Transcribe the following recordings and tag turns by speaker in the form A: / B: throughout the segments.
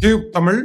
A: Tube Tamil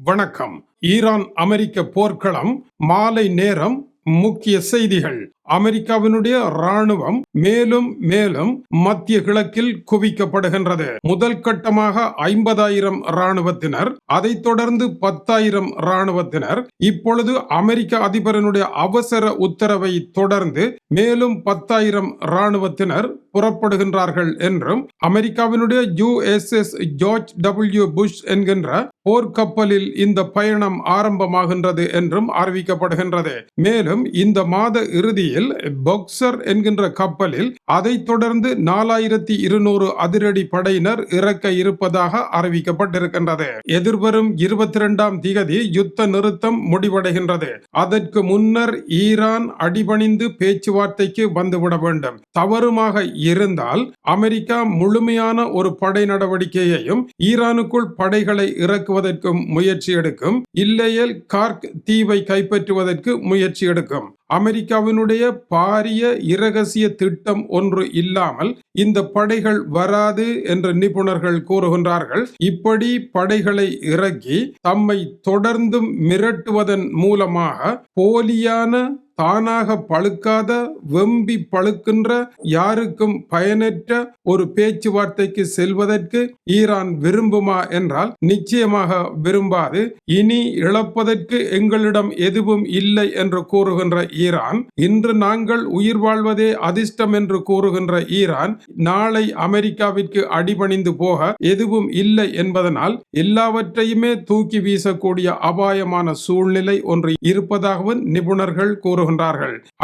A: வணக்கம். Iran அமெரிக்க போர்க்களம் மாலை நேரம். முக்கிய செய்திகள். அமெரிக்காவினுடைய ராணுவம் மேலும் மேலும் மத்திய கிழக்கில் குவிக்கப்படுகின்றது. முதல் கட்டமாக 50,000 ராணுவத்தினர், அதைத் தொடர்ந்து 10,000 ராணுவத்தினர். இப்பொழுது அமெரிக்க அதிபரனுடைய அவசர உத்தரவை தொடர்ந்து மேலும் 10,000 ராணுவத்தினர் புறப்படுகின்றார்கள் என்றும், அமெரிக்காவினுடைய USS ஜார்ஜ் W. புஷ் என்கின்ற போர்க்கப்பலில் இந்த பயணம் ஆரம்பமாகின்றது என்றும் அறிவிக்கப்படுகின்றது. மேலும் இந்த மாத இறுதியில் பாக்சர் என்கின்ற கப்பலில் அதைத் தொடர்ந்து 4,200 அதிரடி படையினர் இறக்க இருப்பதாக அறிவிக்கப்பட்டிருக்கின்றது. எதிர்வரும் 22ஆம் தேதி யுத்த நிறுத்தம் முடிவடைகின்றது. அதற்கு முன்னர் ஈரான் அடிபணிந்து பேச்சுவார்த்தைக்கு வந்துவிட வேண்டும். தவறுமாக இருந்தால் அமெரிக்கா முழுமையான ஒரு படை நடவடிக்கையையும் ஈரானுக்குள் படைகளை இறக்குவதற்கும் முயற்சி எடுக்கும். இல்லையேல் கார்க் தீவை கைப்பற்றுவதற்கு முயற்சி எடுக்கும். அமெரிக்காவினுடைய பாரிய இரகசிய திட்டம் ஒன்று இல்லாமல் இந்த படைகள் வராது என்று நிபுணர்கள் கூறுகின்றார்கள். இப்படி படைகளை இறக்கி தம்மை தொடர்ந்தும் மிரட்டுவதன் மூலமாக போலியான, தானாக பழுக்காத, வெம்பி பழுக்கின்ற, யாருக்கும் பயனற்ற ஒரு பேச்சுவார்த்தைக்கு செல்வதற்கு ஈரான் விரும்புமா என்றால் நிச்சயமாக விரும்பாது. இனி இழப்பதற்கு எங்களிடம் எதுவும் இல்லை என்று கூறுகின்ற ஈரான், இன்று நாங்கள் உயிர் வாழ்வதே அதிர்ஷ்டம் என்று கூறுகின்ற ஈரான், நாளை அமெரிக்காவிற்கு அடிபணிந்து போக எதுவும் இல்லை என்பதனால் எல்லாவற்றையுமே தூக்கி வீசக்கூடிய அபாயமான சூழ்நிலை ஒன்று இருப்பதாகவும் நிபுணர்கள் கூறுகின்றனர்.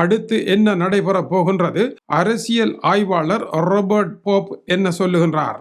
A: அடுத்து என்ன நடைபெற போகின்றது? அரசியல் ஆய்வாளர் ராபர்ட் போப் என்ன சொல்லுகின்றார்?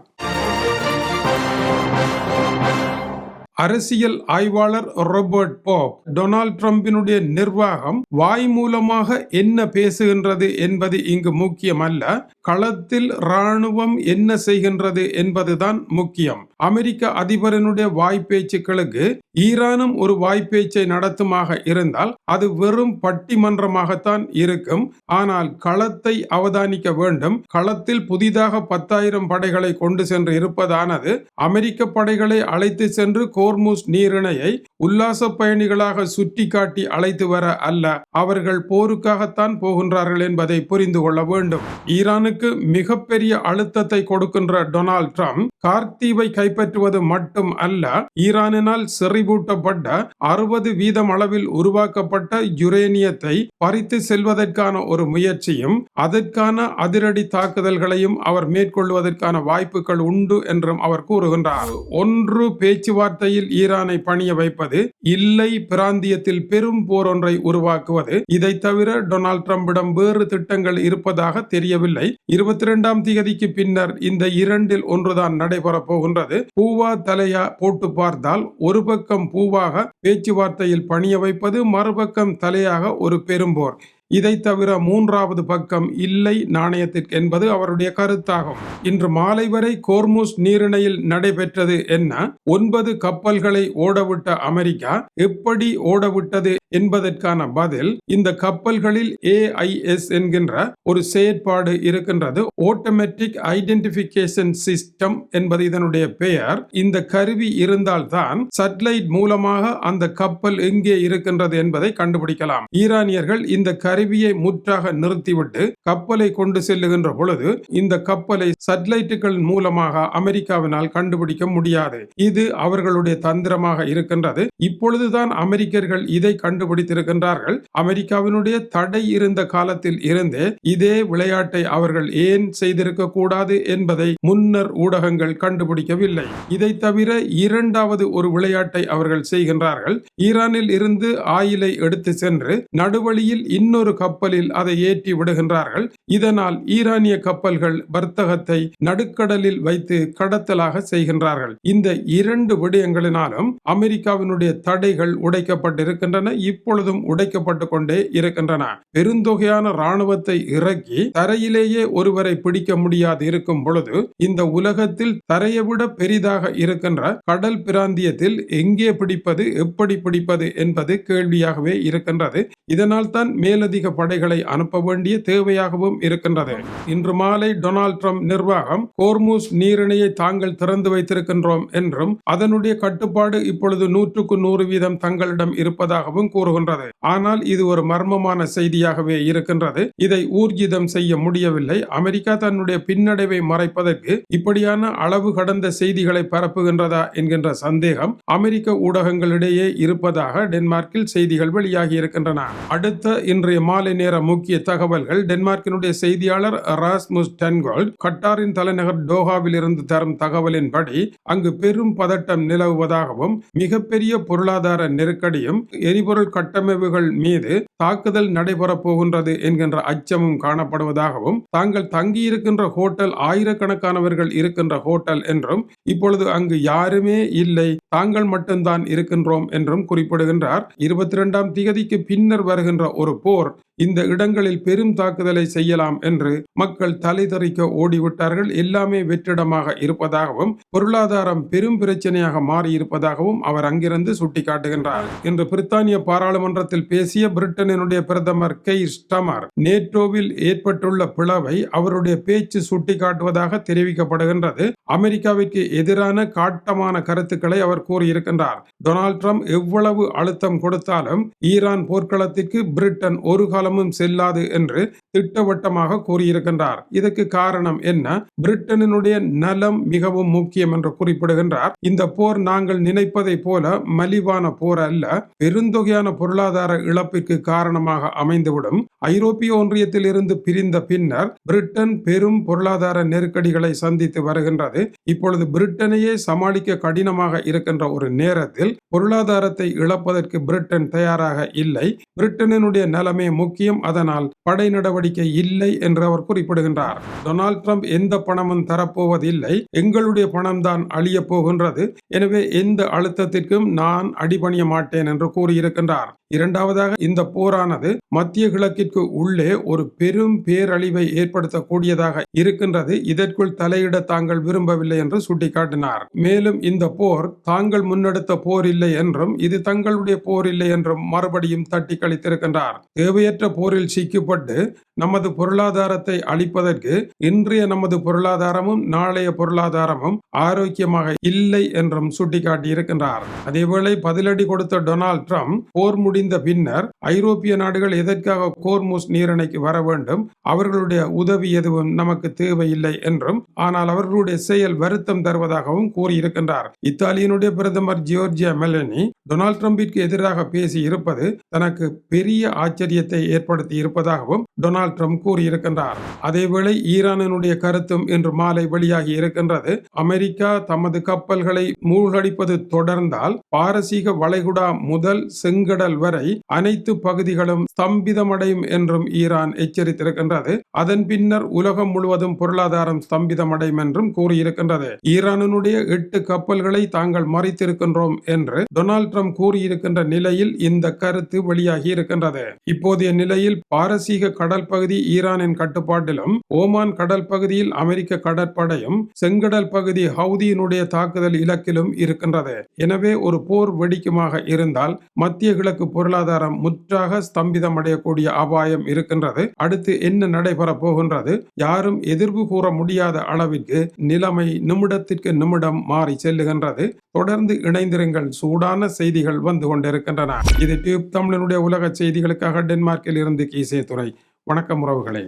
A: அரசியல் ஆய்வாளர் ராபர்ட் போப், டொனால்ட் ட்ரம்பினுடைய நிர்வாகம் வாய் மூலமாக என்ன பேசுகின்றது என்பது இங்கு முக்கியமல்ல, களத்தில் ராணுவம் என்ன செய்கின்றது என்பதுதான் முக்கியம். அமெரிக்க அதிபரனுடைய வாய்ப்பேச்சுக்களுக்கு ஈரானும் ஒரு வாய்ப்பேச்சை நடத்துமாக இருந்தால் அது வெறும் பட்டிமன்றமாகத்தான் இருக்கும். ஆனால் களத்தை அவதானிக்க வேண்டும். களத்தில் புதிதாக 10,000 படைகளை கொண்டு சென்று இருப்பதானது அமெரிக்க படைகளை அழைத்து சென்று ஹோர்முஸ் நீரிணையை உல்லாச பயணிகளாக சுட்டி காட்டி அழைத்து வர அல்ல. அவர்கள் போருக்காகத்தான் போகின்றார்கள் என்பதை புரிந்து கொள்ள வேண்டும். ஈரானுக்கு மிகப்பெரிய அழுத்தத்தை கொடுக்கின்ற டொனால்ட் ட்ரம்ப் கார்க் தீவை கைப்பற்றுவது மட்டும் அல்ல, ஈரானினால் செறிவூட்டப்பட்ட 60% அளவில் உருவாக்கப்பட்ட யுரேனியத்தை பறித்து செல்வதற்கான ஒரு முயற்சியும், அதற்கான அதிரடி தாக்குதல்களையும் அவர் மேற்கொள்வதற்கான வாய்ப்புகள் உண்டு என்றும் அவர் கூறுகின்றார். ஒன்று பேச்சுவார்த்தையில் ஈரானை பணிய வைப்பது, இல்லை பிராந்தியத்தில் பெரும் போர் ஒன்றை உருவாக்குவது. இதை தவிர டொனால்ட் ட்ரம்பிடம் வேறு திட்டங்கள் இருப்பதாக தெரியவில்லை. 22ஆம் தேதிக்கு பின்னர் இந்த இரண்டில் ஒன்றுதான் நடைபெற போகின்றது. பூவா தலையா போட்டு பார்த்தால் ஒரு பக்கம் பூவாக பேச்சுவார்த்தையில் பணிய வைப்பது, மறுபக்கம் தலையாக ஒரு பெரும்போர். இதை தவிர மூன்றாவது பக்கம் இல்லை நாணயத்திற்கு என்பது அவருடைய கருத்தாகும். இன்று மாலை வரை ஹோர்முஸ் நீரிணையில் நடைபெற்றது என்ன? 9 கப்பல்களை ஓடவிட்ட அமெரிக்கா எப்படி ஓடவிட்டது என்பதற்கான பதில், இந்த கப்பல்களில் AIS என்கின்ற ஒரு செயற்பாடு இருக்கின்றது. ஆட்டோமேட்டிக் ஐடென்டிபிகேஷன் சிஸ்டம் என்பது இதனுடைய பெயர். இந்த கருவி இருந்தால்தான் சேட்டலைட் மூலமாக அந்த கப்பல் எங்கே இருக்கின்றது என்பதை கண்டுபிடிக்கலாம். ஈரானியர்கள் இந்த கருவியை முற்றாக நிறுத்திவிட்டு கப்பலை கொண்டு செல்லுகின்ற பொழுது இந்த கப்பலை சேட்டலைட்டுகள் மூலமாக அமெரிக்காவினால் கண்டுபிடிக்க முடியாது. இது அவர்களுடைய தந்திரமாக இருக்கின்றது. இப்பொழுதுதான் அமெரிக்கர்கள் இதை கண்டுபிடித்திருக்கின்றார்கள். அமெரிக்காவினுடைய தடை இருந்த காலத்தில் இருந்தே இதே விளையாட்டை அவர்கள் ஏன் செய்திருக்க கூடாது என்பதை முன்னர் ஊடகங்கள் கண்டுபிடிக்கவில்லை. இதை தவிர இரண்டாவது ஒரு விளையாட்டை அவர்கள் செய்கின்றார்கள். ஈரானில் இருந்து ஆயிலை எடுத்து சென்று நடுவழியில் இன்னொரு கப்பலில் அதை ஏற்றி விடுகின்றார்கள். இதனால் ஈரானிய கப்பல்கள் வர்த்தகத்தை நடுக்கடலில் வைத்து கடத்தலாக செய்கின்றார்கள். இந்த இரண்டு விடயங்களினாலும் அமெரிக்காவினுடைய தடைகள் உடைக்கப்பட்டிருக்கின்றன. இப்பொழுதும் உடைக்கப்பட்டு கொண்டே இருக்கின்றன. பெருந்தொகையான ராணுவத்தை இறக்கி தரையிலேயே ஒருவரை பிடிக்க முடியாது இருக்கும் பொழுது இந்த உலகத்தில் தரையை விட பெரிதாக இருக்கின்ற கடல் பிராந்தியத்தில் எங்கே பிடிப்பது, எப்படி பிடிப்பது என்பது கேள்வியாகவே இருக்கின்றது. இதனால் தான் மேலதிக படைகளை அனுப்ப வேண்டிய தேவையாகவும் இருக்கின்றது. இன்று மாலை டொனால்ட் ட்ரம்ப் நிர்வாகம் ஹோர்முஸ் நீரிணையை தாங்கள் திறந்து வைத்திருக்கின்றோம் என்றும் அதனுடைய கட்டுப்பாடு இப்பொழுது 100% தங்களிடம் இருப்பதாகவும் கூறுகின்றது. ஆனால் இது ஒரு மர்மமான செய்தியாகவே இருக்கின்றது. இதை ஊர்ஜிதம் செய்ய முடியவில்லை. அமெரிக்கா தன்னுடைய பின்னடைவை மறைப்பதற்கு இப்படியான அளவு கடந்த செய்திகளை பரப்புகின்றதா என்கின்ற சந்தேகம் அமெரிக்க ஊடகங்களிடையே இருப்பதாக டென்மார்க்கில் செய்திகள் வெளியாகி இருக்கின்றன. அடுத்த இன்றைய மாலை நேர முக்கிய தகவல்கள். டென்மார்க்கினுடைய செய்தியாளர் ராஸ்முஸ் டென்கோல்ட் கட்டாரின் தலைநகர் டோஹாவில் இருந்து தரும் தகவலின்படி அங்கு பெரும் பதட்டம் நிலவுவதாகவும் மிகப்பெரிய பொருளாதார நெருக்கடியும் எரிபொருள் கட்டமைப்புகள் மீது தாக்குதல் நடைபெறப் போகின்றது என்கின்ற அச்சமும் காணப்படுவதாகவும் தாங்கள் தங்கியிருக்கின்ற ஹோட்டல் ஆயிரக்கணக்கானவர்கள் இருக்கின்ற ஹோட்டல் என்றும் இப்பொழுது அங்கு யாருமே இல்லை, தாங்கள் மட்டும்தான் இருக்கின்றோம் என்றும் குறிப்பிடுகின்றார். 22ஆம் தேதிக்கு பின்னர் வருகின்ற ஒரு போர் இந்த இடங்களில் பெரும் தாக்குதலை செய்யலாம் என்று மக்கள் தலைதறிக்க ஓடிவிட்டார்கள். எல்லாமே வெற்றிடமாக இருப்பதாகவும் பொருளாதாரம் பெரும் பிரச்சனையாக மாறி இருப்பதாகவும் அவர் அங்கிருந்து சுட்டிக்காட்டுகின்றார். இன்று பிரித்தானிய பாராளுமன்றத்தில் பேசிய பிரிட்டனினுடைய பிரதமர் கெய்ர் ஸ்டாமர் நேட்டோவில் ஏற்பட்டுள்ள பிளவை அவருடைய பேச்சு சுட்டிக்காட்டுவதாக தெரிவிக்கப்படுகின்றது. அமெரிக்காவிற்கு எதிரான காட்டமான கருத்துக்களை அவர் கூறியிருக்கின்றார். டொனால்ட் ட்ரம்ப் எவ்வளவு அழுத்தம் கொடுத்தாலும் ஈரான் போர்க்களத்திற்கு பிரிட்டன் ஒரு காலமும் செல்லாது என்று திட்டவட்டமாக கூறியிருக்கின்றார். இதற்கு காரணம் என்ன? பிரிட்டனினுடைய நலம் மிகவும் முக்கியம் என்று குறிப்பிடுகின்றார். இந்த போர் நாங்கள் நினைப்பதை போல மலிவான போர் அல்ல, பெருந்தொகையான பொருளாதார இழப்பிற்கு காரணமாக அமைந்துவிடும். ஐரோப்பிய ஒன்றியத்தில் இருந்து பிரிந்த பின்னர் பிரிட்டன் பெரும் பொருளாதார நெருக்கடிகளை சந்தித்து வருகின்றது. இப்பொழுது பிரிட்டனையே சமாளிக்க கடினமாக இருக்கின்ற ஒரு நேரத்தில் பொருளாதாரத்தை இழப்பதற்கு பிரிட்டன் தயாராக இல்லை. பிரிட்டனினுடைய நலமே முக்கியம், அதனால் படை நடவடிக்கை இல்லை என்று அவர் குறிப்பிடுகின்றார். டொனால்ட் ட்ரம்ப் எந்த பணமும் தரப்போவதில்லை, எங்களுடைய பணம் தான் அழிய போகின்றது, எனவே எந்த அழுத்தத்திற்கும் நான் அடிபணிய மாட்டேன் என்று கூறியிருக்கின்றார். இரண்டாவதாக, இந்த போரானது மத்திய கிழக்கிற்கு உள்ளே ஒரு பெரும் பேரழிவை ஏற்படுத்தக்கூடியதாக இருக்கின்றது. இதற்குள் தலையிட தாங்கள் விரும்பவில்லை என்று சுட்டிக்காட்டினார். மேலும் இந்த போர் தாங்கள் முன்னெடுத்த போர் இல்லை என்றும் இது தங்களுடைய போர் இல்லை என்றும் மறுபடியும் தட்டி கழித்திருக்கின்றார். தேவையற்ற போரில் சிக்கப்பட்டு நமது பொருளாதாரத்தை அளிப்பதற்கு இன்றைய நமது பொருளாதாரமும் நாளைய பொருளாதாரமும் ஆரோக்கியமாக இல்லை என்றும் சுட்டிக்காட்டி இருக்கின்றார். அதேவேளை பதிலடி கொடுத்த டொனால்ட் ட்ரம்ப் போர் முடிந்த பின்னர் ஐரோப்பிய நாடுகள் எதற்காக ஹோர்முஸ் நீரிணைக்கு வர வேண்டும், அவர்களுடைய உதவி எதுவும் நமக்கு தேவையில்லை என்றும், ஆனால் அவர்களுடைய செயல் வருத்தம் தருவதாகவும் கூறியிருக்கின்றார். இத்தாலியினுடைய பிரதமர் ஜியோர்ஜியா மெலனி டொனால்ட் ட்ரம்பிற்கு எதிராக பேசி இருப்பது தனக்கு பெரிய ஆச்சரியத்தை ஏற்படுத்தி இருப்பதாகவும் டொனால்ட் ட்ரம்ப் கூறியிருக்கின்றார். அதேவேளை ஈரானினுடைய கருத்தும் இன்று மாலை வெளியாகி இருக்கின்றது. அமெரிக்கா தமது கப்பல்களை மூழ்கடிப்பது தொடர்ந்தால் பாரசீக வளைகுடா முதல் செங்கடல் வரை அனைத்து பகுதிகளும் ஸ்தம்பிதமடையும் என்றும் ஈரான் எச்சரித்திருக்கின்றது. அதன் பின்னர் உலகம் முழுவதும் பொருளாதாரம் ஸ்தம்பிதமடையும் என்றும் கூறியிருக்கின்றது. ஈரானினுடைய 8 கப்பல்களை தாங்கள் மறைத்திருக்கின்றோம் என்று டொனால்ட் ட்ரம்ப் கூறியிருக்கின்ற நிலையில் இந்த கருத்து வெளியாகி இருக்கின்றது. இப்போதைய நிலையில் பாரசீக கடல் பகுதி ஈரானின் கட்டுப்பாட்டிலும், ஓமான் கடல் பகுதியில் அமெரிக்க கடற்படையும், செங்கடல் பகுதி ஹவுதியினுடைய தாக்குதல் இலக்கிலும் இருக்கின்றது. எனவே ஒரு போர் வெடிக்குமாக இருந்தால் மத்திய கிழக்கு பொருளாதாரம் முற்றாக ஸ்தம்பிதம் அடையக்கூடிய அபாயம் இருக்கின்றது. அடுத்து என்ன நடைபெற போகின்றது? யாரும் எதிர்ப்பு கூற முடியாத அளவிற்கு நிலைமை நிமிடத்திற்கு நிமிடம் மாறி செல்லுகின்றது. தொடர்ந்து இணைந்திருங்கள், சூடான செய்திகள் வந்து கொண்டிருக்கின்றன. இது டியூப் தமிழனுடைய உலக செய்திகளுக்காக டென்மார்க்கில் இருந்து கீசே துறை. வணக்கம் உறவுகளே.